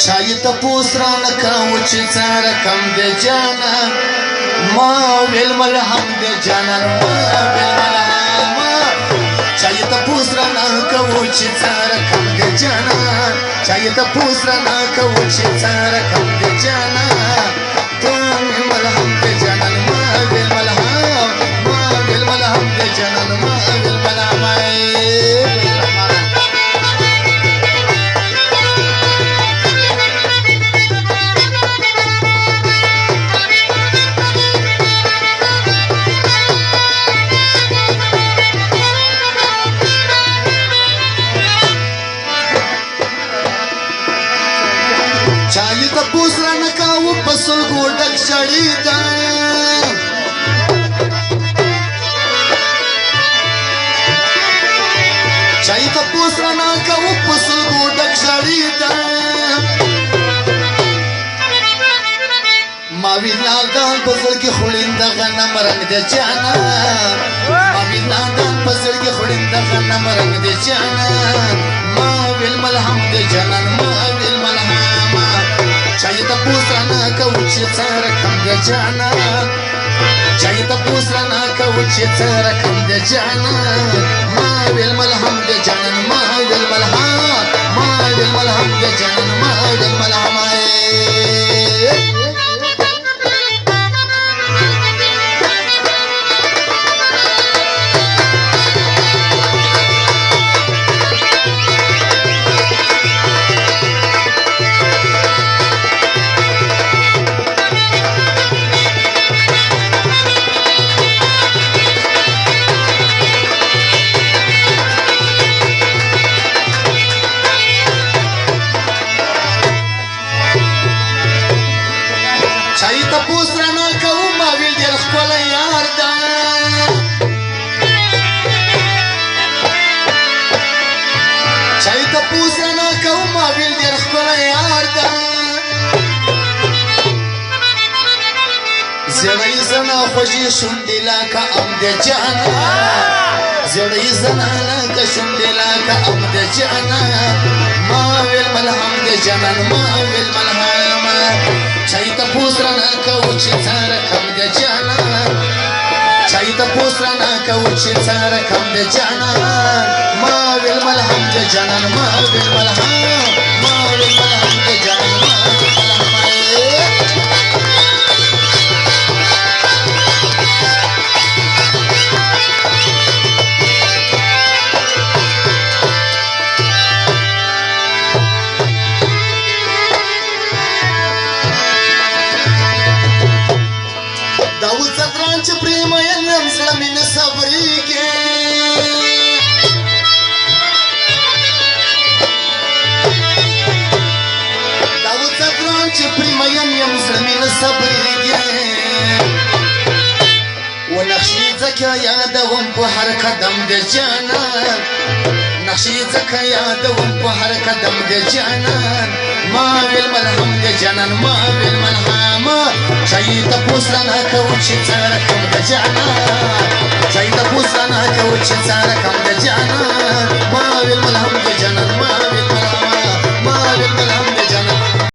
چای تپوس رانه کاوه چې څه رقم دی جانان ما ویل ملهم دی جانان ما ویل ملهم چای تپوس رانه کاوه چې څه رقم دی جانان چای تپوس رانه کاوه چې څه رقم دی جانان تو ویل ملهم دی جانان ما ویل ملهم ما ویل ملهم دی جانان ما ویل ملهم چای تپوس رانه کاوه په سلګو ډک سړی ده چای تپوس رانه کاوه په سلګو ډک سړی ده ما ویلال دان په زړه کې خړینده غنم رنگ دی جانان ما ویلال دان په زړه کې خړینده غنم رنگ دی جانان ما ویل ملهم دی جانان ما ویل ملهم چای تپوس رانه کاوه چې څه رقم دی جانان چای تپوس رانه کاوه چې څه رقم دی جانان ما ویل ملهم دی جانان ما ویل ملهم ما ویل ملهم دی جانان ما ویل ملهم چای تپوس رانه کاوه ما ویل ډېر ښکلی یار ده چای تپوس رانه کاوه ما ویل ډېر ښکلی یار ده زړه یې زنه خوږې شونډې لکه ام د جانان زړه یې زنه لکه شونډې لکه ام د جانان ما ویل ملهم د جانان ما ویل ملهم چای تپوس رانه کاوه چې څه رقم دی جانان چای تپوس رانه کاوه چې څه رقم دی جانان ما ویل ملهم دی جانان ما ویل ملهم ما ویل ملهم دی جانان ما ویل ملهم داود زدران چې پرېمه یم زړه مې نه صبرېږي داود زدران چې پرېمه یم زړه مې نه صبرېږي و نقشې ځکه یادوم په هر قدم د جانان نقشې ځکه یادوم په هر قدم د جانان ما ویل ملهم د جانان ما ویل ملهم چای تپوس رانه کاوه چې څه رقم د جانان چای تپوس رانه کاوه چې څه رقم د جانان